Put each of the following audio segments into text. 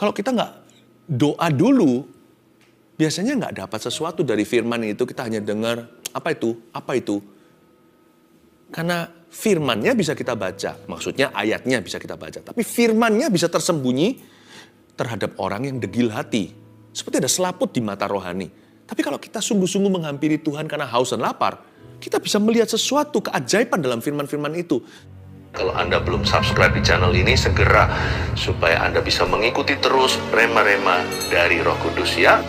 Kalau kita nggak doa dulu, biasanya nggak dapat sesuatu dari firman itu. Kita hanya dengar, apa itu? Apa itu? Karena firmannya bisa kita baca. Maksudnya ayatnya bisa kita baca. Tapi firmannya bisa tersembunyi terhadap orang yang degil hati. Seperti ada selaput di mata rohani. Tapi kalau kita sungguh-sungguh menghampiri Tuhan karena haus dan lapar, kita bisa melihat sesuatu keajaiban dalam firman-firman itu. Kalau Anda belum subscribe di channel ini, segera supaya Anda bisa mengikuti terus rema-rema dari Roh Kudus ya.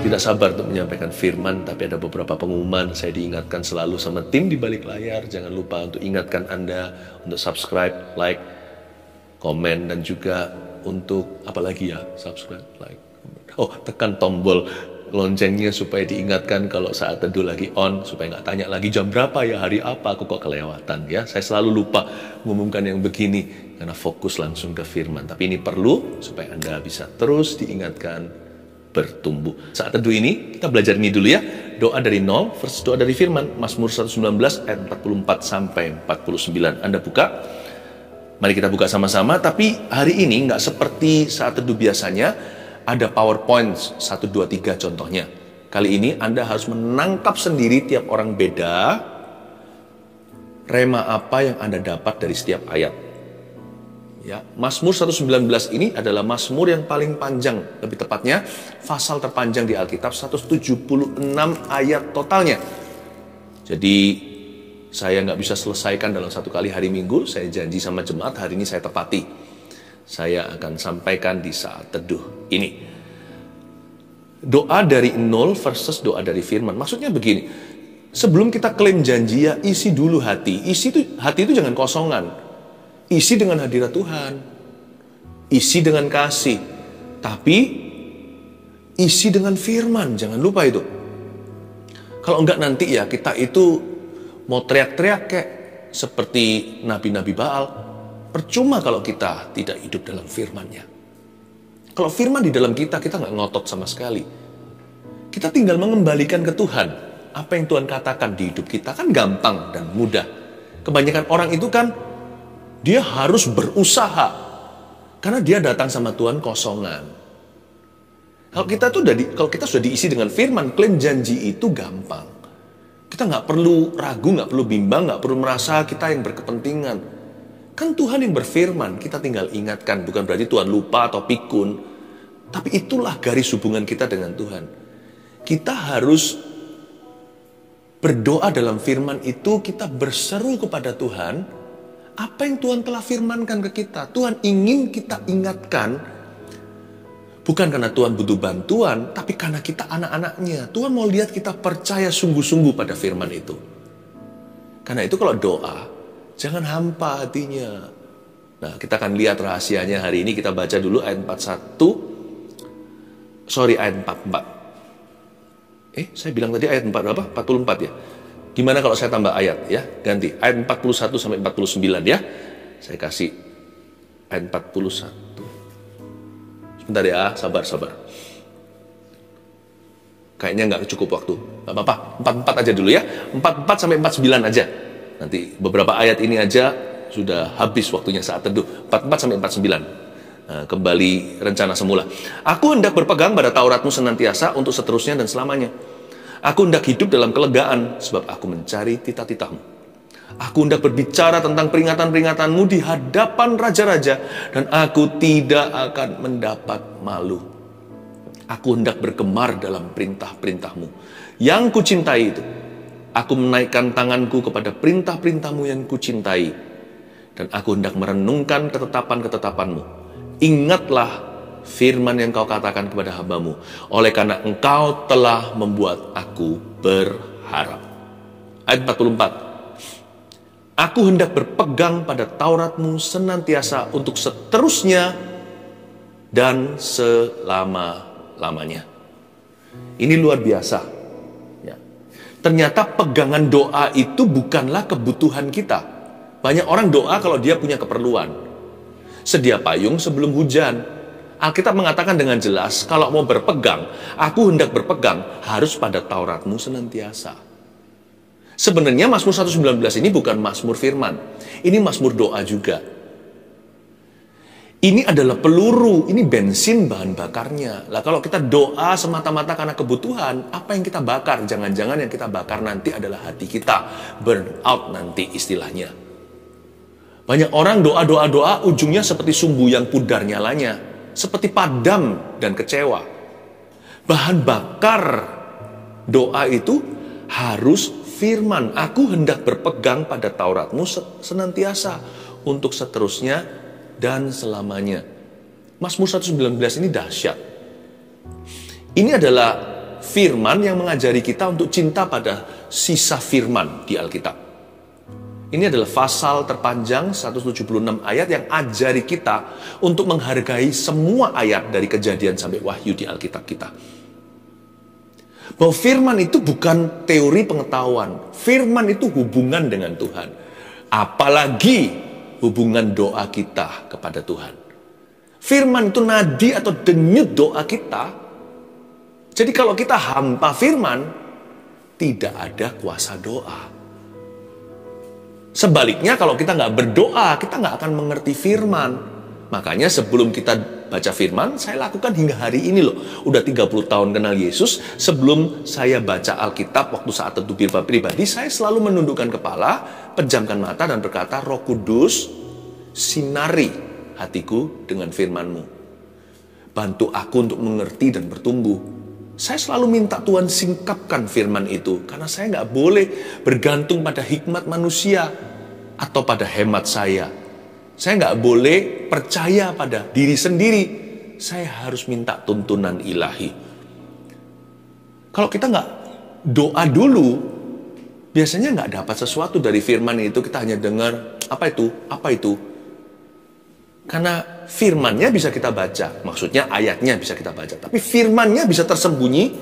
Tidak sabar untuk menyampaikan firman, tapi ada beberapa pengumuman. Saya diingatkan selalu sama tim di balik layar. Jangan lupa untuk ingatkan Anda untuk subscribe, like, komen, dan juga untuk apa lagi ya? Subscribe, like, comment. Oh, tekan tombol loncengnya supaya diingatkan kalau saat teduh lagi on, supaya nggak tanya lagi jam berapa ya, hari apa, aku kok kelewatan ya. Saya selalu lupa mengumumkan yang begini karena fokus langsung ke firman. Tapi ini perlu supaya Anda bisa terus diingatkan bertumbuh. Saat teduh ini kita belajar ini dulu ya. Doa dari 0 versus doa dari firman. Mazmur 119 ayat 44 sampai 49. Anda buka. Mari kita buka sama-sama. Tapi hari ini nggak seperti saat teduh biasanya. Ada PowerPoint 1, 2, 3 contohnya. Kali ini Anda harus menangkap sendiri, tiap orang beda, rema apa yang Anda dapat dari setiap ayat. Ya, Mazmur 119 ini adalah Mazmur yang paling panjang, lebih tepatnya pasal terpanjang di Alkitab, 176 ayat totalnya. Jadi saya nggak bisa selesaikan dalam satu kali hari Minggu. Saya janji sama jemaat hari ini saya tepati. Saya akan sampaikan di saat teduh ini. Doa dari 0 versus doa dari firman. Maksudnya begini, sebelum kita klaim janji ya, isi dulu hati. Hati itu jangan kosongan. Isi dengan hadirat Tuhan. Isi dengan kasih. Tapi isi dengan firman, jangan lupa itu. Kalau enggak nanti ya kita itu mau teriak-teriak kayak seperti nabi-nabi Baal. Percuma kalau kita tidak hidup dalam firman-Nya. Kalau firman di dalam kita nggak ngotot sama sekali. Kita tinggal mengembalikan ke Tuhan. Apa yang Tuhan katakan di hidup kita kan gampang dan mudah. Kebanyakan orang itu kan, dia harus berusaha. Karena dia datang sama Tuhan kosongan. Kalau kita sudah diisi dengan firman, klaim janji itu gampang. Kita nggak perlu ragu, nggak perlu bimbang, nggak perlu merasa kita yang berkepentingan. Kan Tuhan yang berfirman, kita tinggal ingatkan. Bukan berarti Tuhan lupa atau pikun. Tapi itulah garis hubungan kita dengan Tuhan. Kita harus berdoa dalam firman itu, kita berseru kepada Tuhan. Apa yang Tuhan telah firmankan ke kita. Tuhan ingin kita ingatkan. Bukan karena Tuhan butuh bantuan, tapi karena kita anak-anaknya. Tuhan mau lihat kita percaya sungguh-sungguh pada firman itu. Karena itu kalau doa, jangan hampa hatinya. Nah, kita akan lihat rahasianya hari ini. Kita baca dulu ayat 44. Saya bilang tadi ayat 4 berapa? 44 ya. Gimana kalau saya tambah ayat ya? Ganti. Ayat 41 sampai 49 ya. Saya kasih ayat 41. Sebentar ya, sabar. Kayaknya nggak cukup waktu. Nggak apa-apa, 44 aja dulu ya. 44 sampai 49 aja. Nanti beberapa ayat ini aja sudah habis waktunya saat teduh. 44 sampai 49. Nah, kembali rencana semula. Aku hendak berpegang pada Tauratmu senantiasa untuk seterusnya dan selamanya. Aku hendak hidup dalam kelegaan sebab aku mencari titah-titahmu. Aku hendak berbicara tentang peringatan-peringatanmu di hadapan raja-raja dan aku tidak akan mendapat malu. Aku hendak bergemar dalam perintah-perintahmu yang kucintai itu. Aku menaikkan tanganku kepada perintah-perintahmu yang kucintai. Dan aku hendak merenungkan ketetapan-ketetapanmu. Ingatlah firman yang kau katakan kepada hambamu. Oleh karena engkau telah membuat aku berharap. Ayat 44. Aku hendak berpegang pada Tauratmu senantiasa untuk seterusnya dan selama-lamanya. Ini luar biasa. Ternyata pegangan doa itu bukanlah kebutuhan kita. Banyak orang doa kalau dia punya keperluan. Sedia payung sebelum hujan. Alkitab mengatakan dengan jelas, kalau mau berpegang, aku hendak berpegang, harus pada Tauratmu senantiasa. Sebenarnya Mazmur 119 ini bukan Mazmur firman. Ini Mazmur doa juga. Ini adalah peluru, ini bensin bahan bakarnya. Lah kalau kita doa semata-mata karena kebutuhan, apa yang kita bakar? Jangan-jangan yang kita bakar nanti adalah hati kita. Burn out nanti istilahnya. Banyak orang doa-doa ujungnya seperti sumbu yang pudar nyalanya. Seperti padam dan kecewa. Bahan bakar doa itu harus firman. Aku hendak berpegang pada Tauratmu senantiasa untuk seterusnya dan selamanya. Mazmur 119 ini dahsyat. Ini adalah firman yang mengajari kita untuk cinta pada sisa firman di Alkitab. Ini adalah pasal terpanjang 176 ayat yang ajari kita untuk menghargai semua ayat dari Kejadian sampai Wahyu di Alkitab kita. Bahwa firman itu bukan teori pengetahuan. Firman itu hubungan dengan Tuhan. Apalagi hubungan doa kita kepada Tuhan. Firman itu nadi atau denyut doa kita. Jadi kalau kita hampa firman, tidak ada kuasa doa. Sebaliknya kalau kita nggak berdoa, kita nggak akan mengerti firman. Makanya sebelum kita baca firman, saya lakukan hingga hari ini loh. Udah 30 tahun kenal Yesus, sebelum saya baca Alkitab waktu saat teduh pribadi, saya selalu menundukkan kepala, pejamkan mata dan berkata, Roh Kudus, sinari hatiku dengan firman-Mu. Bantu aku untuk mengerti dan bertumbuh. Saya selalu minta Tuhan singkapkan firman itu, karena saya nggak boleh bergantung pada hikmat manusia atau pada hemat saya. Saya nggak boleh percaya pada diri sendiri. Saya harus minta tuntunan ilahi. Kalau kita nggak doa dulu, biasanya nggak dapat sesuatu dari firman itu. Kita hanya dengar, apa itu? Karena firmannya bisa kita baca. Maksudnya ayatnya bisa kita baca. Tapi firmannya bisa tersembunyi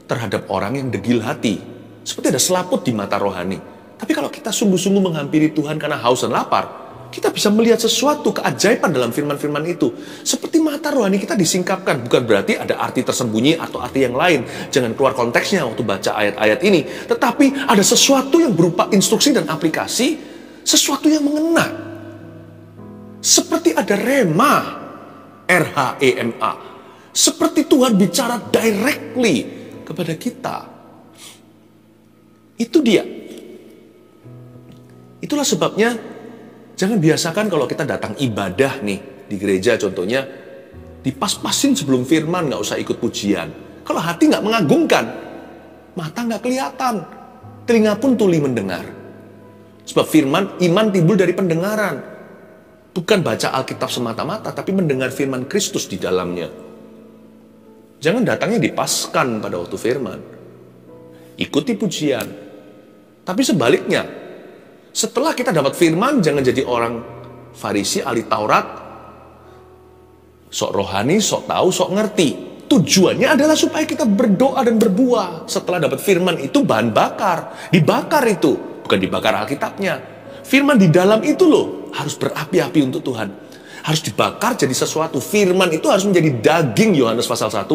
terhadap orang yang degil hati. Seperti ada selaput di mata rohani. Tapi kalau kita sungguh-sungguh menghampiri Tuhan karena haus dan lapar, kita bisa melihat sesuatu keajaiban dalam firman-firman itu. Seperti mata rohani kita disingkapkan. Bukan berarti ada arti tersembunyi atau arti yang lain. Jangan keluar konteksnya waktu baca ayat-ayat ini. Tetapi ada sesuatu yang berupa instruksi dan aplikasi. Sesuatu yang mengena. Seperti ada rema. R-H-E-M-A. Seperti Tuhan bicara directly kepada kita. Itu dia. Itulah sebabnya jangan biasakan kalau kita datang ibadah nih di gereja contohnya, dipas-pasin sebelum firman, nggak usah ikut pujian. Kalau hati nggak mengagungkan, mata nggak kelihatan, telinga pun tuli mendengar. Sebab firman, iman timbul dari pendengaran. Bukan baca Alkitab semata-mata, tapi mendengar firman Kristus di dalamnya. Jangan datangnya dipaskan pada waktu firman. Ikuti pujian. Tapi sebaliknya, setelah kita dapat firman, jangan jadi orang Farisi, ahli Taurat, sok rohani, sok tahu, sok ngerti. Tujuannya adalah supaya kita berdoa dan berbuah. Setelah dapat firman itu bahan bakar. Dibakar itu, bukan dibakar Alkitabnya. Firman di dalam itu loh, harus berapi-api untuk Tuhan. Harus dibakar jadi sesuatu. Firman itu harus menjadi daging, Yohanes pasal 1.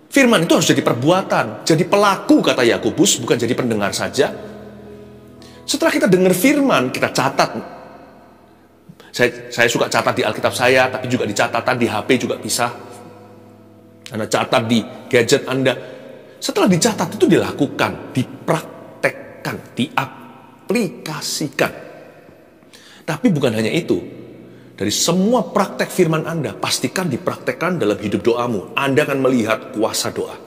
Firman itu harus jadi perbuatan. Jadi pelaku, kata Yakobus, bukan jadi pendengar saja. Setelah kita dengar firman, kita catat. Saya suka catat di Alkitab saya, tapi juga di catatan di HP juga bisa. Anda catat di gadget Anda. Setelah dicatat itu dilakukan, dipraktekkan, diaplikasikan. Tapi bukan hanya itu. Dari semua praktek firman Anda, pastikan dipraktekkan dalam hidup doamu. Anda akan melihat kuasa doa.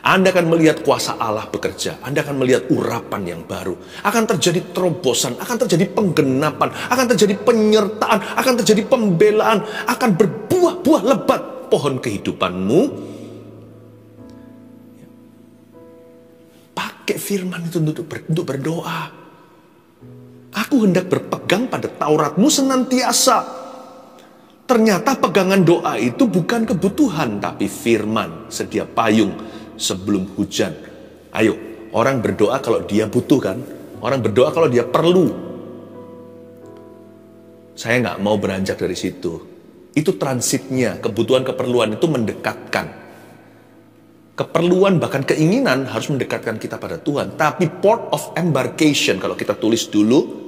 Anda akan melihat kuasa Allah bekerja. Anda akan melihat urapan yang baru. Akan terjadi terobosan, akan terjadi penggenapan, akan terjadi penyertaan, akan terjadi pembelaan, akan berbuah-buah lebat pohon kehidupanmu. Pakai firman itu untuk berdoa. Aku hendak berpegang pada Tauratmu senantiasa. Ternyata pegangan doa itu bukan kebutuhan, tapi firman, sedia payung sebelum hujan. Ayo, orang berdoa kalau dia butuh kan? Orang berdoa kalau dia perlu. Saya nggak mau beranjak dari situ. Itu transitnya, kebutuhan keperluan itu mendekatkan. Keperluan bahkan keinginan harus mendekatkan kita pada Tuhan. Tapi port of embarkation, kalau kita tulis dulu,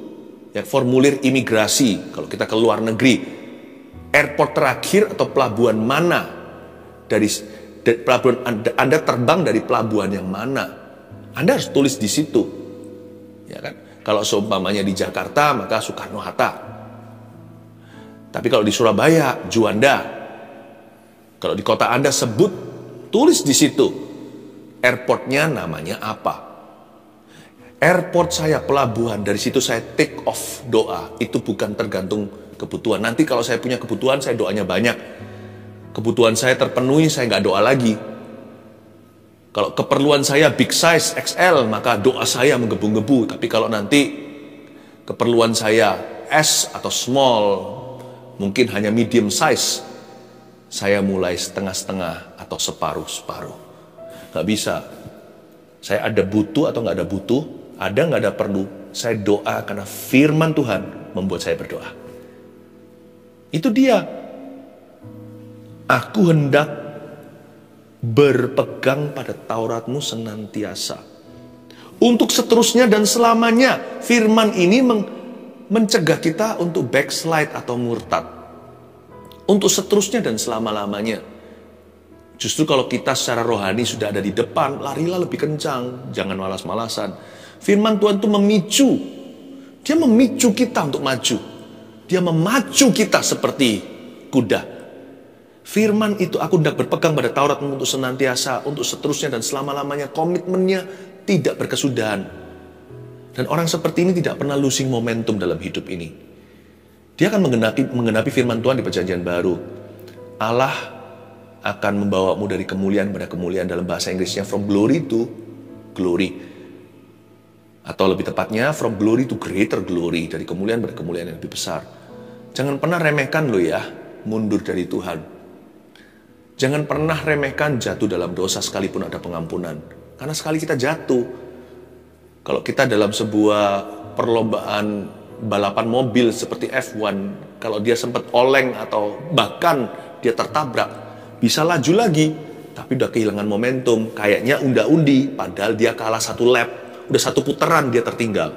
ya formulir imigrasi, kalau kita ke luar negeri, Airport terakhir atau pelabuhan mana? Dari pelabuhan Anda terbang dari pelabuhan yang mana? Anda harus tulis di situ. Ya kan? Kalau seumpamanya di Jakarta, maka Soekarno-Hatta. Tapi kalau di Surabaya, Juanda. Kalau di kota Anda sebut, tulis di situ. Airportnya namanya apa? Airport saya pelabuhan, dari situ saya take off doa. Itu bukan tergantung kebutuhan. Nanti kalau saya punya kebutuhan, saya doanya banyak. Kebutuhan saya terpenuhi, saya nggak doa lagi. Kalau keperluan saya big size, XL, maka doa saya menggebu-gebu. Tapi kalau nanti keperluan saya S atau small, mungkin hanya medium size, saya mulai setengah-setengah atau separuh-separuh. Nggak bisa. Saya ada butuh atau nggak ada butuh, ada nggak ada perlu, saya doa karena firman Tuhan membuat saya berdoa. Itu dia. Aku hendak berpegang pada Tauratmu senantiasa. Untuk seterusnya dan selamanya. Firman ini mencegah kita untuk backslide atau murtad. Untuk seterusnya dan selama-lamanya. Justru kalau kita secara rohani sudah ada di depan, larilah lebih kencang. Jangan malas-malasan. Firman Tuhan itu memicu. Dia memicu kita untuk maju. Dia memacu kita seperti kuda. Firman itu, aku hendak berpegang pada Tauratmu untuk senantiasa, untuk seterusnya dan selama-lamanya. Komitmennya tidak berkesudahan. Dan orang seperti ini tidak pernah losing momentum dalam hidup ini. Dia akan menggenapi firman Tuhan di Perjanjian Baru. Allah akan membawamu dari kemuliaan pada kemuliaan, dalam bahasa Inggrisnya from glory to glory. Atau lebih tepatnya from glory to greater glory, dari kemuliaan pada kemuliaan yang lebih besar. Jangan pernah remehkan lo ya, mundur dari Tuhan. Jangan pernah remehkan jatuh dalam dosa sekalipun ada pengampunan. Karena sekali kita jatuh, kalau kita dalam sebuah perlombaan balapan mobil seperti F1, kalau dia sempat oleng atau bahkan dia tertabrak, bisa laju lagi, tapi udah kehilangan momentum. Kayaknya unda-undi, padahal dia kalah 1 lap. Udah 1 putaran dia tertinggal.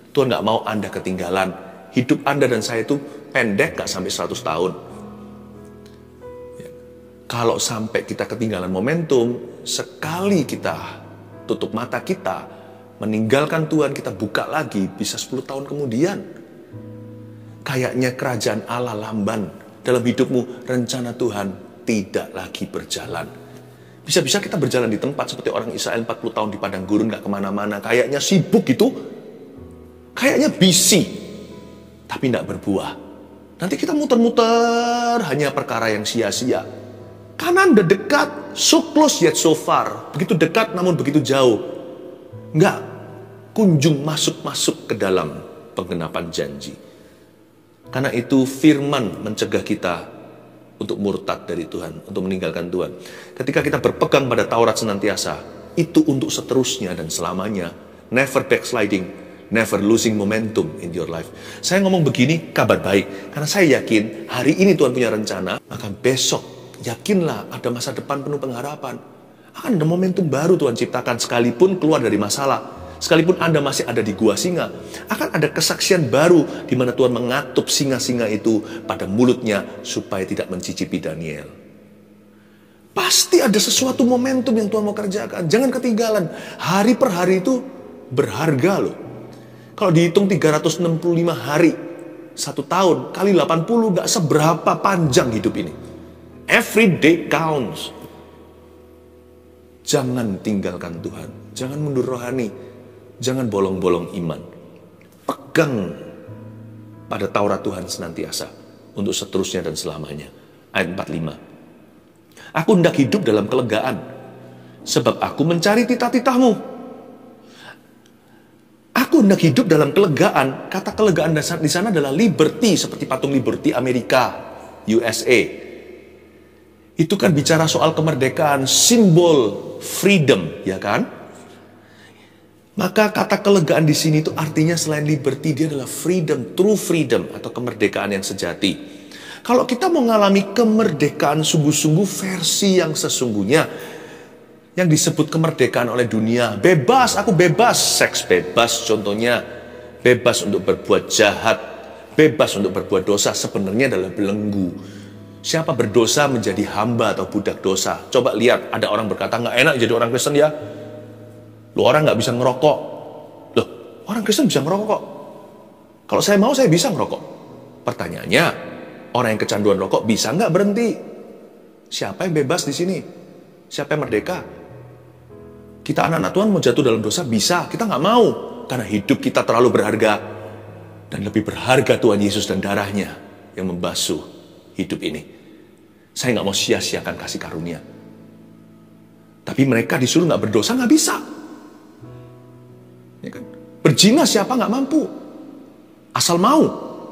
Tuhan gak mau Anda ketinggalan. Hidup Anda dan saya itu pendek, gak sampai 100 tahun. Ya. Kalau sampai kita ketinggalan momentum, sekali kita tutup mata kita, meninggalkan Tuhan, kita buka lagi, bisa 10 tahun kemudian. Kayaknya kerajaan Allah lamban dalam hidupmu, rencana Tuhan tidak lagi berjalan. Bisa-bisa kita berjalan di tempat seperti orang Israel 40 tahun di padang gurun, gak kemana-mana. Kayaknya sibuk gitu. Kayaknya busy. Tapi gak berbuah. Nanti kita muter-muter hanya perkara yang sia-sia. Kanan udah dekat, so close yet so far. Begitu dekat namun begitu jauh. Gak kunjung masuk-masuk ke dalam penggenapan janji. Karena itu firman mencegah kita untuk murtad dari Tuhan, untuk meninggalkan Tuhan. Ketika kita berpegang pada Taurat senantiasa, itu untuk seterusnya dan selamanya. Never backsliding, never losing momentum in your life. Saya ngomong begini, kabar baik. Karena saya yakin, hari ini Tuhan punya rencana, maka besok, yakinlah ada masa depan penuh pengharapan. Akan ada momentum baru Tuhan ciptakan, sekalipun keluar dari masalah. Sekalipun Anda masih ada di gua singa, akan ada kesaksian baru di mana Tuhan mengatup singa-singa itu pada mulutnya supaya tidak mencicipi Daniel. Pasti ada sesuatu momentum yang Tuhan mau kerjakan. Jangan ketinggalan. Hari per hari itu berharga loh. Kalau dihitung 365 hari, 1 tahun, kali 80 gak seberapa panjang hidup ini. Every day counts. Jangan tinggalkan Tuhan. Jangan mundur rohani. Jangan bolong-bolong iman. Pegang pada Taurat Tuhan senantiasa untuk seterusnya dan selamanya. Ayat 45. Aku hendak hidup dalam kelegaan, sebab aku mencari titah-titahmu. Aku hendak hidup dalam kelegaan. Kata kelegaan di sana adalah liberty, seperti patung liberty Amerika, USA. Itu kan bicara soal kemerdekaan, simbol freedom, ya kan? Maka kata kelegaan di sini itu artinya selain liberty, dia adalah freedom, true freedom atau kemerdekaan yang sejati. Kalau kita mau mengalami kemerdekaan sungguh-sungguh versi yang sesungguhnya, yang disebut kemerdekaan oleh dunia, bebas, aku bebas, seks bebas contohnya, bebas untuk berbuat jahat, bebas untuk berbuat dosa sebenarnya adalah belenggu. Siapa berdosa menjadi hamba atau budak dosa. Coba lihat, ada orang berkata, nggak enak jadi orang Kristen ya. Loh, orang nggak bisa ngerokok. Loh, orang Kristen bisa ngerokok kok. Kalau saya mau, saya bisa ngerokok. Pertanyaannya, orang yang kecanduan rokok bisa nggak berhenti? Siapa yang bebas di sini? Siapa yang merdeka? Kita anak-anak Tuhan mau jatuh dalam dosa bisa, kita nggak mau. Karena hidup kita terlalu berharga. Dan lebih berharga Tuhan Yesus dan darahnya yang membasuh hidup ini. Saya nggak mau sia-siakan kasih karunia. Tapi mereka disuruh nggak berdosa, nggak bisa. Ya kan? Berzina siapa nggak mampu? Asal mau,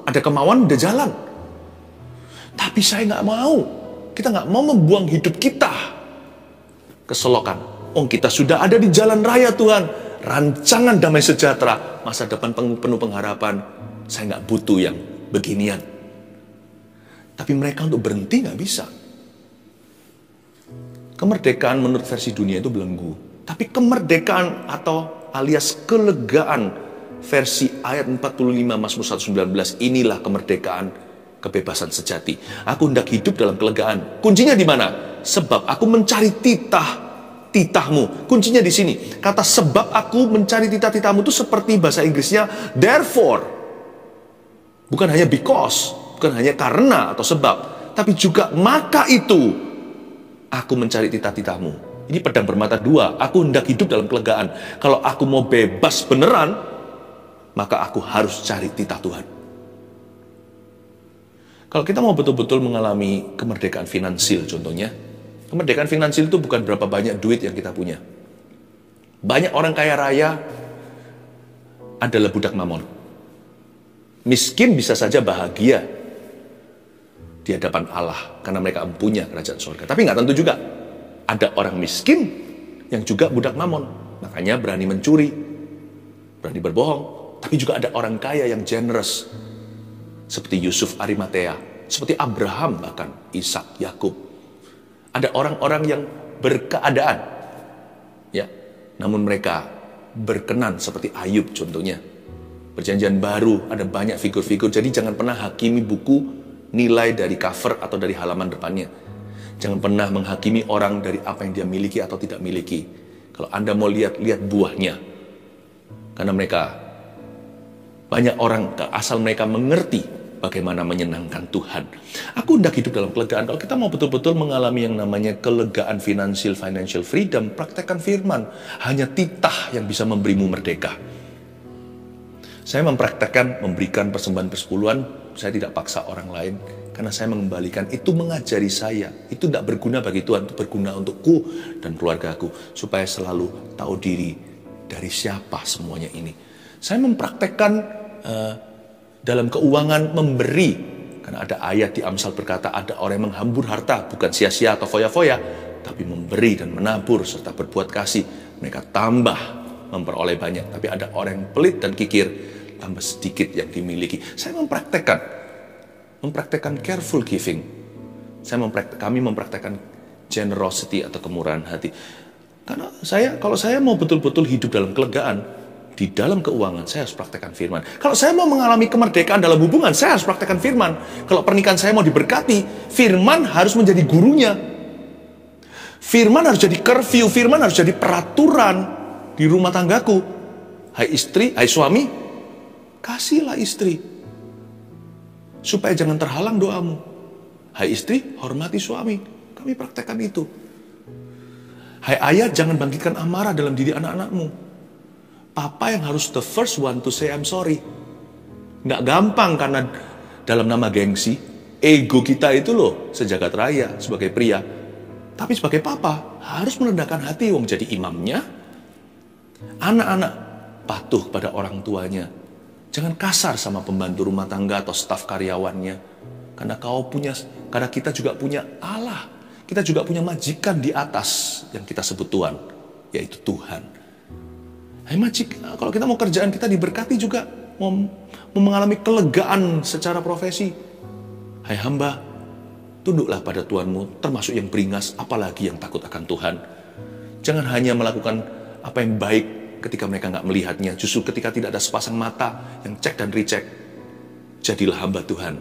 ada kemauan udah jalan. Tapi saya nggak mau. Kita nggak mau membuang hidup kita ke selokan. Kita sudah ada di jalan raya Tuhan. Rancangan damai sejahtera, masa depan penuh pengharapan. Saya nggak butuh yang beginian. Tapi mereka untuk berhenti nggak bisa. Kemerdekaan menurut versi dunia itu belenggu. Tapi kemerdekaan atau alias kelegaan versi ayat 45 Mazmur 119, inilah kemerdekaan, kebebasan sejati. Aku hendak hidup dalam kelegaan. Kuncinya di mana? Sebab aku mencari titahmu. Kuncinya di sini. Kata sebab aku mencari titahmu itu seperti bahasa Inggrisnya therefore. Bukan hanya because, bukan hanya karena atau sebab, tapi juga maka itu aku mencari titahmu. Ini pedang bermata dua. Aku hendak hidup dalam kelegaan. Kalau aku mau bebas beneran, maka aku harus cari titah Tuhan. Kalau kita mau betul-betul mengalami kemerdekaan finansial contohnya, kemerdekaan finansial itu bukan berapa banyak duit yang kita punya. Banyak orang kaya raya adalah budak mamon. Miskin bisa saja bahagia di hadapan Allah karena mereka punya kerajaan surga. Tapi nggak tentu juga. Ada orang miskin yang juga budak mamon. Makanya berani mencuri, berani berbohong. Tapi juga ada orang kaya yang generous. Seperti Yusuf Arimatea, seperti Abraham bahkan, Ishak, Yakub. Ada orang-orang yang berkeadaan, ya, namun mereka berkenan seperti Ayub contohnya. Perjanjian baru ada banyak figur-figur, jadi jangan pernah hakimi buku nilai dari cover atau dari halaman depannya. Jangan pernah menghakimi orang dari apa yang dia miliki atau tidak miliki. Kalau Anda mau lihat buahnya. Karena mereka, banyak orang asal mereka mengerti bagaimana menyenangkan Tuhan. Aku hendak hidup dalam kelegaan. Kalau kita mau betul-betul mengalami yang namanya kelegaan financial freedom, praktekkan firman. Hanya titah yang bisa memberimu merdeka. Saya mempraktekkan memberikan persembahan persepuluhan. Saya tidak paksa orang lain. Karena saya mengembalikan, itu mengajari saya. Itu tidak berguna bagi Tuhan, itu berguna untukku dan keluargaku. Supaya selalu tahu diri dari siapa semuanya ini. Saya mempraktekkan dalam keuangan memberi. Karena ada ayat di Amsal berkata, ada orang yang menghambur harta, bukan sia-sia atau foya-foya, tapi memberi dan menabur serta berbuat kasih. Mereka tambah memperoleh banyak. Tapi ada orang yang pelit dan kikir, tambah sedikit yang dimiliki. Saya mempraktekkan careful giving. Kami mempraktekkan generosity atau kemurahan hati. Karena kalau saya mau betul-betul hidup dalam kelegaan, di dalam keuangan, saya harus praktekkan firman. Kalau saya mau mengalami kemerdekaan dalam hubungan, saya harus praktekkan firman. Kalau pernikahan saya mau diberkati, firman harus menjadi gurunya. Firman harus jadi curfew, firman harus jadi peraturan di rumah tanggaku. Hai istri, hai suami, kasihlah istri. Supaya jangan terhalang doamu. Hai istri, hormati suami. Kami praktekkan itu. Hai ayah, jangan bangkitkan amarah dalam diri anak-anakmu. Papa yang harus the first one to say I'm sorry. Nggak gampang karena dalam nama gengsi, ego kita itu loh sejagat raya sebagai pria. Tapi sebagai papa harus merendahkan hati, wong jadi imamnya. Anak-anak patuh pada orang tuanya. Jangan kasar sama pembantu rumah tangga atau staf karyawannya. Karena kita juga punya Allah. Kita juga punya majikan di atas yang kita sebut Tuhan, yaitu Tuhan. Hai kalau kita mau kerjaan kita diberkati juga, mau mengalami kelegaan secara profesi. Hai hamba, tunduklah pada Tuhanmu, termasuk yang beringas, apalagi yang takut akan Tuhan. Jangan hanya melakukan apa yang baik ketika mereka nggak melihatnya. Justru ketika tidak ada sepasang mata yang cek dan recheck. jadilah hamba Tuhan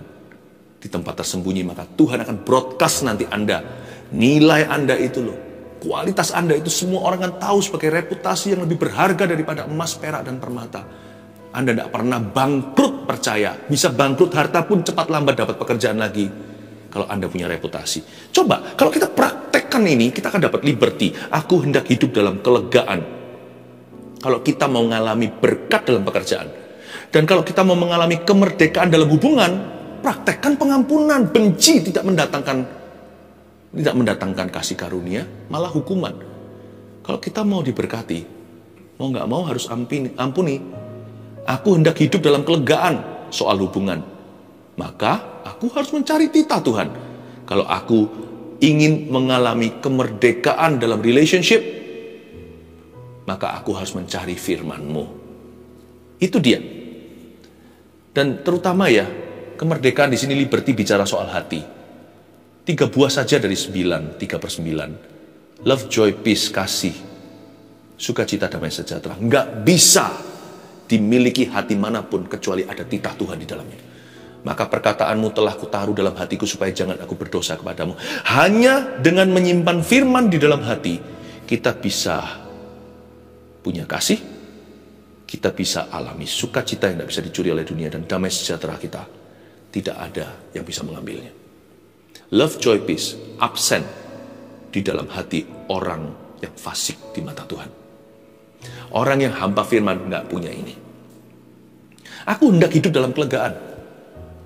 di tempat tersembunyi, maka Tuhan akan broadcast nanti Anda. Nilai Anda itu loh, kualitas Anda itu semua orang akan tahu sebagai reputasi yang lebih berharga daripada emas, perak, dan permata. Anda tidak pernah bangkrut percaya. Bisa bangkrut harta pun cepat lambat dapat pekerjaan lagi. Kalau Anda punya reputasi. Coba, kalau kita praktekkan ini, kita akan dapat liberty. Aku hendak hidup dalam kelegaan. Kalau kita mau mengalami berkat dalam pekerjaan. Dan kalau kita mau mengalami kemerdekaan dalam hubungan, praktekkan pengampunan. Benci tidak mendatangkan kasih karunia, malah hukuman. Kalau kita mau diberkati, mau nggak mau harus ampuni. Aku hendak hidup dalam kelegaan soal hubungan. Maka aku harus mencari titah Tuhan. Kalau aku ingin mengalami kemerdekaan dalam relationship, maka aku harus mencari firman-Mu. Itu dia. Dan terutama ya, kemerdekaan di sini liberty bicara soal hati. 3 buah saja dari 9, 3/9. Love, joy, peace, kasih, sukacita, damai sejahtera. Nggak bisa dimiliki hati manapun kecuali ada titah Tuhan di dalamnya. Maka perkataanmu telah kutaruh dalam hatiku supaya jangan aku berdosa kepadamu. Hanya dengan menyimpan firman di dalam hati, kita bisa punya kasih, kita bisa alami sukacita yang tidak bisa dicuri oleh dunia, dan damai sejahtera kita tidak ada yang bisa mengambilnya. Love, joy, peace absen di dalam hati orang yang fasik di mata Tuhan. Orang yang hamba firman nggak punya ini. Aku hendak hidup dalam kelegaan.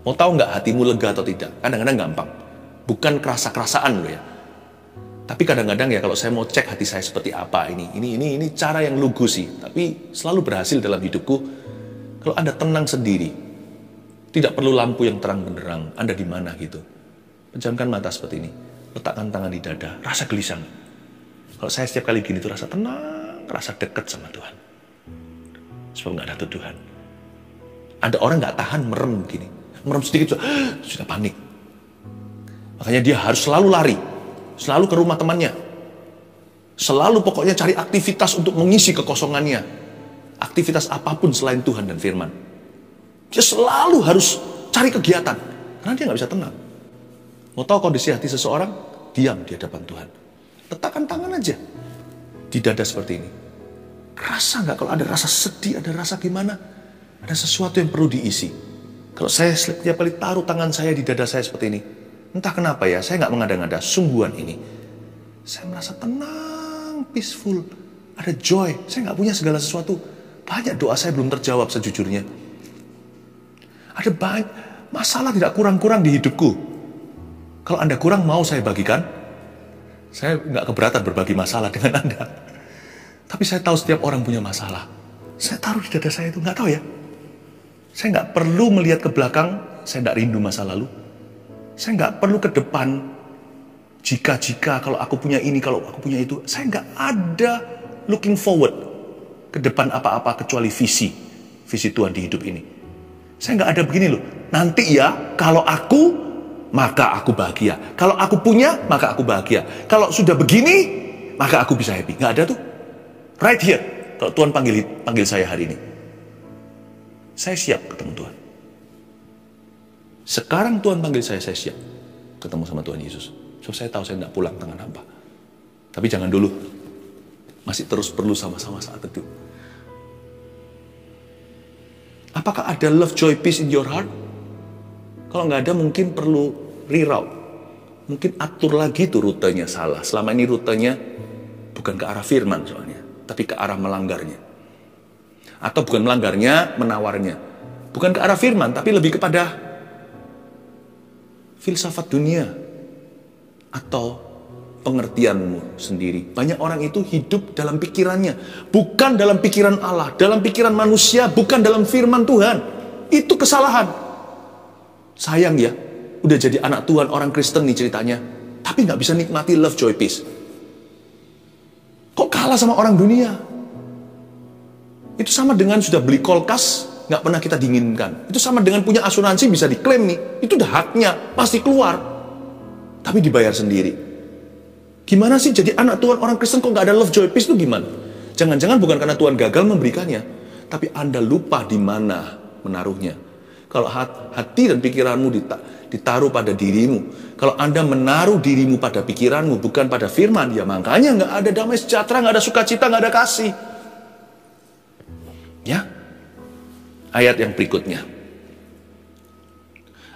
Mau tahu nggak hatimu lega atau tidak? Kadang-kadang gampang. Bukan kerasa-kerasaan loh ya. Tapi kadang-kadang ya kalau saya mau cek hati saya seperti apa ini cara yang lugu sih. Tapi selalu berhasil dalam hidupku. Kalau Anda tenang sendiri, tidak perlu lampu yang terang benderang. Anda di mana gitu. Pejamkan mata seperti ini. Letakkan tangan di dada. Rasa gelisah. Kalau saya setiap kali gini tuh rasa tenang, rasa dekat sama Tuhan. Sebab nggak ada tuduhan. Ada orang nggak tahan merem gini. Merem sedikit sudah panik. Makanya dia harus selalu lari, selalu ke rumah temannya, selalu pokoknya cari aktivitas untuk mengisi kekosongannya, aktivitas apapun selain Tuhan dan firman. Dia selalu harus cari kegiatan karena dia nggak bisa tenang. Mau tahu kondisi hati seseorang? Diam di hadapan Tuhan, letakkan tangan aja di dada seperti ini. Rasa nggak kalau ada rasa sedih, ada rasa gimana, ada sesuatu yang perlu diisi. Kalau saya setiap kali taruh tangan saya di dada saya seperti ini, entah kenapa ya, saya nggak mengada-ngada, sungguhan ini. Saya merasa tenang, peaceful, ada joy. Saya nggak punya segala sesuatu. Banyak doa saya belum terjawab sejujurnya. Ada banyak masalah tidak kurang-kurang di hidupku. Kalau Anda kurang, mau saya bagikan. Saya nggak keberatan berbagi masalah dengan Anda. Tapi saya tahu setiap orang punya masalah. Saya taruh di dada saya itu, nggak tahu ya. Saya nggak perlu melihat ke belakang, saya nggak rindu masa lalu. Saya nggak perlu ke depan, jika kalau aku punya ini, kalau aku punya itu. Saya nggak ada looking forward ke depan apa-apa kecuali visi Tuhan di hidup ini. Saya nggak ada begini loh, nanti ya kalau aku, maka aku bahagia. Kalau aku punya, maka aku bahagia. Kalau sudah begini, maka aku bisa happy. Nggak ada tuh. Right here, kalau Tuhan panggil saya hari ini. Saya siap ketemu Tuhan. Sekarang Tuhan panggil saya siap ketemu sama Tuhan Yesus. So saya tahu saya tidak pulang tangan hampa. Tapi jangan dulu. Masih terus perlu sama-sama saat itu. Apakah ada love, joy, peace in your heart? Kalau nggak ada mungkin perlu reroute. Mungkin atur lagi tuh rutenya salah. Selama ini rutenya bukan ke arah firman soalnya. Tapi ke arah melanggarnya. Atau bukan melanggarnya, menawarnya. Bukan ke arah firman, tapi lebih kepada filsafat dunia. Atau pengertianmu sendiri. Banyak orang itu hidup dalam pikirannya. Bukan dalam pikiran Allah, dalam pikiran manusia, bukan dalam firman Tuhan. Itu kesalahan. Sayang ya, udah jadi anak Tuhan, orang Kristen nih ceritanya. Tapi gak bisa nikmati love, joy, peace. Kok kalah sama orang dunia? Itu sama dengan sudah beli kulkas, nggak pernah kita dinginkan. Itu sama dengan punya asuransi bisa diklaim nih. Itu udah haknya, pasti keluar. Tapi dibayar sendiri. Gimana sih jadi anak Tuhan orang Kristen kok nggak ada love, joy, peace itu gimana? Jangan-jangan bukan karena Tuhan gagal memberikannya. Tapi Anda lupa di mana menaruhnya. Kalau hati dan pikiranmu ditaruh pada dirimu, kalau Anda menaruh dirimu pada pikiranmu, bukan pada firman, ya makanya nggak ada damai sejahtera, nggak ada sukacita, nggak ada kasih. Ya, ayat yang berikutnya.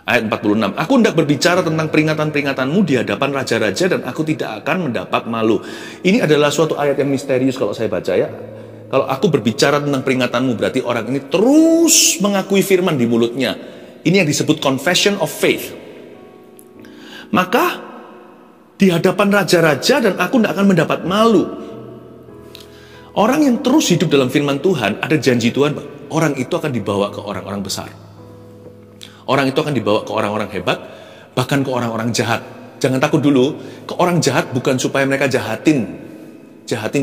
Ayat 46, aku hendak berbicara tentang peringatan-peringatanmu di hadapan raja-raja dan aku tidak akan mendapat malu. Ini adalah suatu ayat yang misterius kalau saya baca ya. Kalau aku berbicara tentang peringatanmu, berarti orang ini terus mengakui firman di mulutnya. Ini yang disebut confession of faith. Maka di hadapan raja-raja dan aku tidak akan mendapat malu. Orang yang terus hidup dalam firman Tuhan, ada janji Tuhan, orang itu akan dibawa ke orang-orang besar. Orang itu akan dibawa ke orang-orang hebat, bahkan ke orang-orang jahat. Jangan takut dulu, ke orang jahat bukan supaya mereka jahatin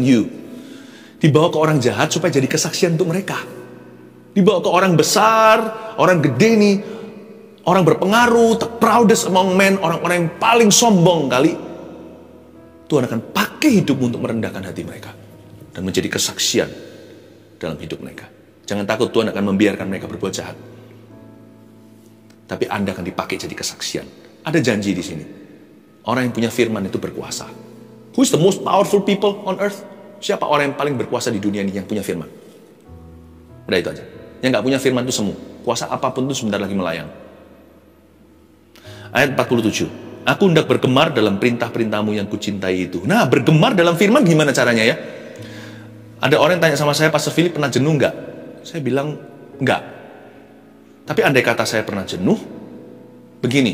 you. Dibawa ke orang jahat supaya jadi kesaksian untuk mereka. Dibawa ke orang besar, orang gede nih, orang berpengaruh, the proudest among men, orang-orang yang paling sombong kali. Tuhan akan pakai hidupmu untuk merendahkan hati mereka dan menjadi kesaksian dalam hidup mereka. Jangan takut, Tuhan akan membiarkan mereka berbuat jahat. Tapi Anda akan dipakai jadi kesaksian. Ada janji di sini. Orang yang punya firman itu berkuasa. Who is the most powerful people on earth? Siapa orang yang paling berkuasa di dunia ini yang punya firman? Udah itu aja. Yang nggak punya firman itu semu. Kuasa apapun itu sebentar lagi melayang. Ayat 47. Aku hendak bergemar dalam perintah-perintahmu yang kucintai itu. Nah, bergemar dalam firman gimana caranya ya? Ada orang yang tanya sama saya, Pastor Philip pernah jenuh nggak? Saya bilang, nggak. Tapi andai kata saya pernah jenuh, begini,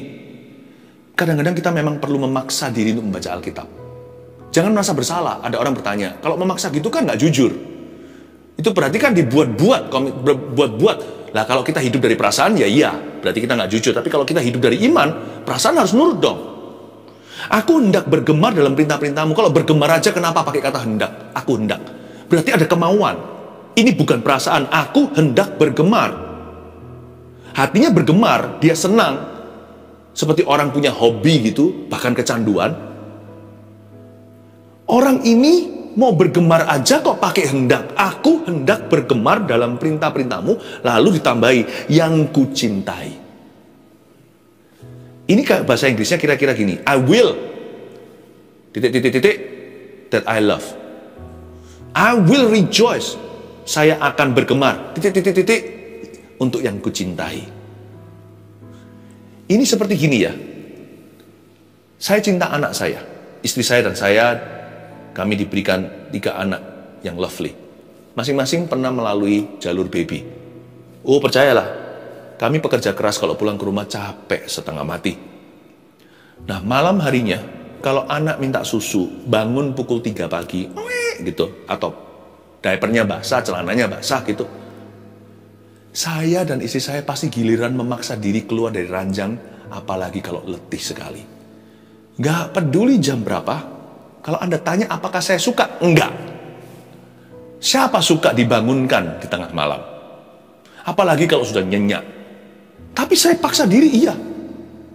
kadang-kadang kita memang perlu memaksa diri untuk membaca Alkitab. Jangan merasa bersalah. Ada orang bertanya, kalau memaksa gitu kan nggak jujur. Itu berarti kan dibuat-buat. Lah kalau kita hidup dari perasaan, ya iya, berarti kita nggak jujur. Tapi kalau kita hidup dari iman, perasaan harus nurut dong. Aku hendak bergemar dalam perintah-perintahmu. Kalau bergemar aja kenapa pakai kata hendak? Aku hendak. Berarti ada kemauan. Ini bukan perasaan, aku hendak bergemar. Hatinya bergemar, dia senang. Seperti orang punya hobi gitu, bahkan kecanduan. Orang ini mau bergemar aja kok pakai hendak. Aku hendak bergemar dalam perintah-perintahmu, lalu ditambahi, yang kucintai. Ini kayak bahasa Inggrisnya kira-kira gini, I will, that I love. I will rejoice, saya akan bergemar, untuk yang kucintai. Ini seperti gini ya. Saya cinta anak saya. Istri saya dan saya, kami diberikan 3 anak yang lovely. Masing-masing pernah melalui jalur baby. Oh, percayalah, kami pekerja keras, kalau pulang ke rumah capek setengah mati. Nah, malam harinya, kalau anak minta susu, bangun pukul 3 pagi, gitu, atau diapernya basah, celananya basah gitu. Saya dan istri saya pasti giliran memaksa diri keluar dari ranjang, apalagi kalau letih sekali. Gak peduli jam berapa, kalau Anda tanya apakah saya suka, enggak. Siapa suka dibangunkan di tengah malam? Apalagi kalau sudah nyenyak. Tapi saya paksa diri, iya.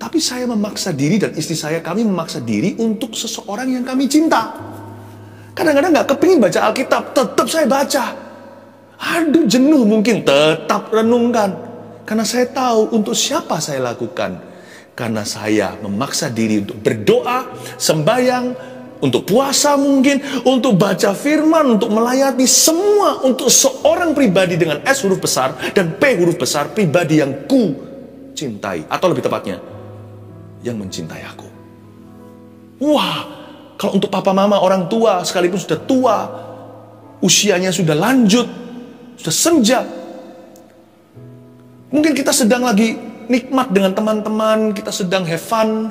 Tapi saya memaksa diri dan istri saya, kami memaksa diri untuk seseorang yang kami cinta. Kadang-kadang gak kepingin baca Alkitab, tetap saya baca. Aduh, jenuh mungkin, tetap renungkan. Karena saya tahu untuk siapa saya lakukan. Karena saya memaksa diri untuk berdoa, sembahyang, untuk puasa mungkin, untuk baca firman, untuk melayani semua, untuk seorang pribadi dengan S huruf besar dan P huruf besar, pribadi yang ku cintai. Atau lebih tepatnya, yang mencintai aku. Wah, kalau untuk papa mama, orang tua, sekalipun sudah tua, usianya sudah lanjut, sudah senja. Mungkin kita sedang lagi nikmat dengan teman-teman, kita sedang have fun.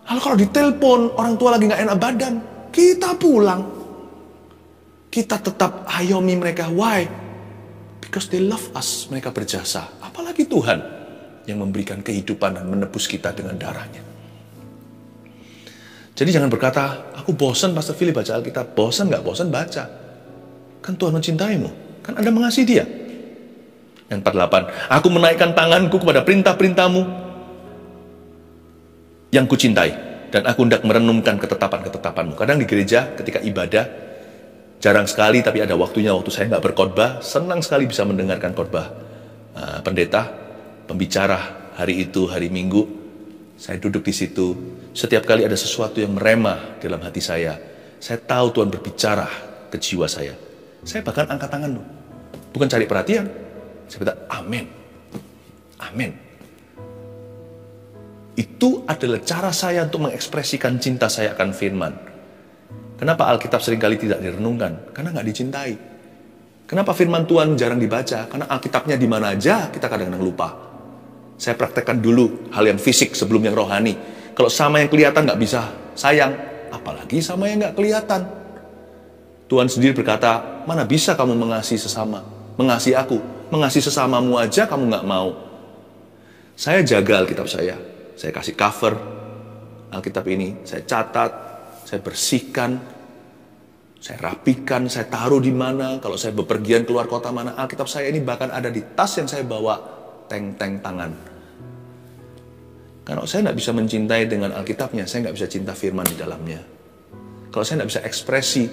Lalu kalau ditelepon, orang tua lagi gak enak badan, kita pulang. Kita tetap ayomi mereka. Why? Because they love us. Mereka berjasa. Apalagi Tuhan yang memberikan kehidupan dan menebus kita dengan darahnya. Jadi jangan berkata, aku bosan Pastor Philip baca Alkitab. Bosan gak bosan baca. Kan Tuhan mencintaimu. Kan Anda mengasihi dia. Yang 48, aku menaikkan tanganku kepada perintah-perintahmu yang kucintai, dan aku hendak merenungkan ketetapan-ketetapanmu. Kadang di gereja ketika ibadah, jarang sekali, tapi ada waktunya waktu saya nggak berkhotbah, senang sekali bisa mendengarkan khotbah pendeta. pembicara hari itu, hari Minggu, saya duduk di situ. Setiap kali ada sesuatu yang meremah dalam hati saya tahu Tuhan berbicara ke jiwa saya. Saya bahkan angkat tangan loh. Bukan cari perhatian. Saya bilang, amin. Amin. Itu adalah cara saya untuk mengekspresikan cinta saya akan firman. Kenapa Alkitab seringkali tidak direnungkan? Karena nggak dicintai. Kenapa firman Tuhan jarang dibaca? Karena Alkitabnya di mana aja kita kadang-kadang lupa. Saya praktekkan dulu hal yang fisik sebelum yang rohani. Kalau sama yang kelihatan nggak bisa sayang, apalagi sama yang nggak kelihatan. Tuhan sendiri berkata, mana bisa kamu mengasihi sesama? Mengasihi aku, mengasihi sesamamu aja kamu nggak mau. Saya jaga Alkitab saya kasih cover Alkitab ini, saya catat, saya bersihkan, saya rapikan, saya taruh di mana. Kalau saya bepergian keluar kota mana, Alkitab saya ini bahkan ada di tas yang saya bawa, teng-teng tangan. Kalau saya nggak bisa mencintai dengan Alkitabnya, saya nggak bisa cinta firman di dalamnya. Kalau saya nggak bisa ekspresi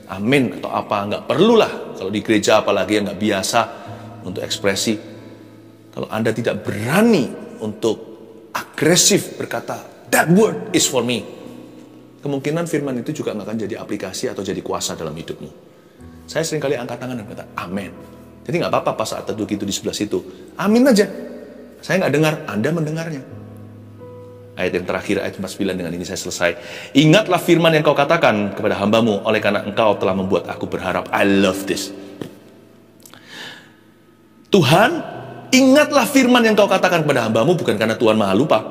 amin atau apa, nggak perlulah. Kalau di gereja apalagi yang nggak biasa untuk ekspresi. Kalau Anda tidak berani untuk agresif berkata, that word is for me, kemungkinan firman itu juga nggak akan jadi aplikasi atau jadi kuasa dalam hidupmu. Saya seringkali angkat tangan dan berkata, amin. Jadi nggak apa-apa pas saat teduh itu di sebelah situ. Amin aja. Saya nggak dengar, Anda mendengarnya. Ayat yang terakhir, ayat 49, dengan ini saya selesai. Ingatlah firman yang kau katakan kepada hambamu, oleh karena engkau telah membuat aku berharap. I love this. Tuhan, ingatlah firman yang kau katakan kepada hambamu, bukan karena Tuhan maha lupa.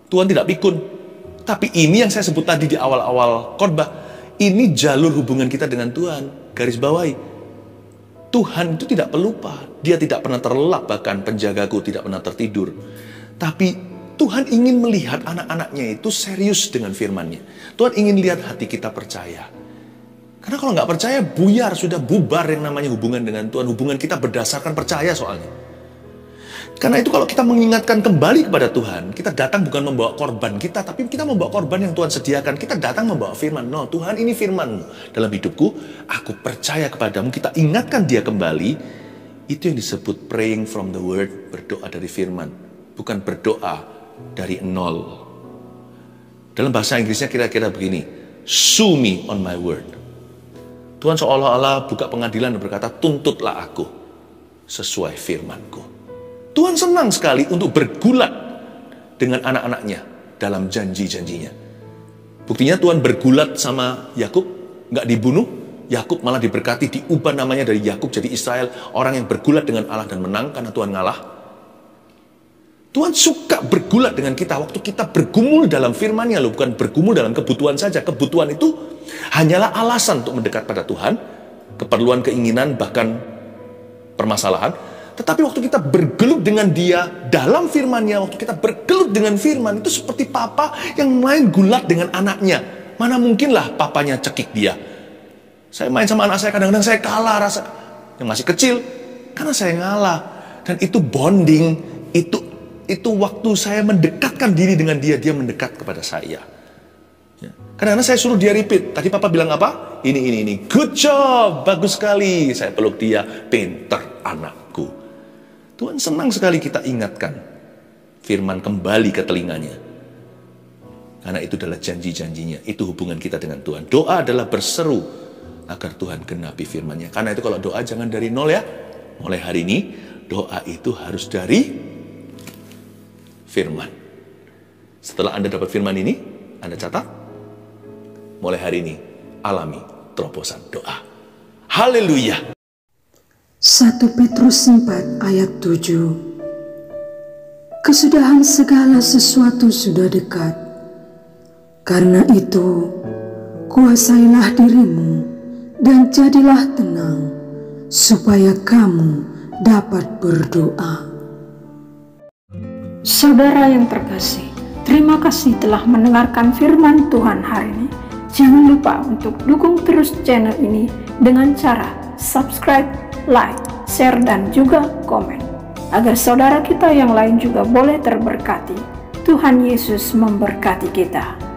Tuhan tidak pikun. Tapi ini yang saya sebut tadi di awal-awal khotbah. Ini jalur hubungan kita dengan Tuhan. Garis bawahi. Tuhan itu tidak pelupa. Dia tidak pernah terlelap, bahkan penjagaku tidak pernah tertidur. Tapi Tuhan ingin melihat anak-anaknya itu serius dengan firman-Nya. Tuhan ingin lihat hati kita percaya. Karena kalau nggak percaya, buyar, sudah bubar yang namanya hubungan dengan Tuhan. Hubungan kita berdasarkan percaya soalnya. Karena itu kalau kita mengingatkan kembali kepada Tuhan, kita datang bukan membawa korban kita, tapi kita membawa korban yang Tuhan sediakan. Kita datang membawa firman. No, Tuhan ini firman-Mu dalam hidupku. Aku percaya kepadamu. Kita ingatkan dia kembali. Itu yang disebut praying from the word, berdoa dari firman. Bukan berdoa dari nol. Dalam bahasa Inggrisnya kira-kira begini, sue me on my word. Tuhan seolah-olah buka pengadilan dan berkata, tuntutlah aku sesuai firman-Ku. Tuhan senang sekali untuk bergulat dengan anak-anaknya dalam janji-janjinya. Buktinya Tuhan bergulat sama Yakub, nggak dibunuh. Yakub malah diberkati, diubah namanya dari Yakub jadi Israel, orang yang bergulat dengan Allah dan menang karena Tuhan ngalah. Tuhan suka bergulat dengan kita waktu kita bergumul dalam firman-Nya loh, bukan bergumul dalam kebutuhan saja. Kebutuhan itu hanyalah alasan untuk mendekat pada Tuhan, keperluan, keinginan, bahkan permasalahan. Tetapi waktu kita bergelut dengan Dia dalam firman-Nya, waktu kita bergelut dengan firman, itu seperti papa yang main gulat dengan anaknya. Mana mungkinlah papanya cekik dia. Saya main sama anak saya, kadang-kadang saya kalah rasa yang masih kecil, karena saya ngalah. Dan itu bonding, itu waktu saya mendekatkan diri dengan dia, dia mendekat kepada saya. Ya. Kadang-kadang saya suruh dia repeat. Tadi papa bilang apa? Ini. Good job, bagus sekali. Saya peluk dia, pinter anakku. Tuhan senang sekali kita ingatkan firman kembali ke telinganya. Karena itu adalah janji-janjinya. Itu hubungan kita dengan Tuhan. Doa adalah berseru agar Tuhan genapi firman-Nya. Karena itu kalau doa jangan dari nol ya. Mulai hari ini, doa itu harus dari firman. Setelah Anda dapat firman ini, Anda catat, mulai hari ini, alami terobosan doa. Haleluya. 1 Petrus 4 ayat 7. Kesudahan segala sesuatu sudah dekat. Karena itu, kuasailah dirimu dan jadilah tenang, supaya kamu dapat berdoa. Saudara yang terkasih, terima kasih telah mendengarkan firman Tuhan hari ini. Jangan lupa untuk dukung terus channel ini dengan cara subscribe, like, share, dan juga komen. Agar saudara kita yang lain juga boleh terberkati. Tuhan Yesus memberkati kita.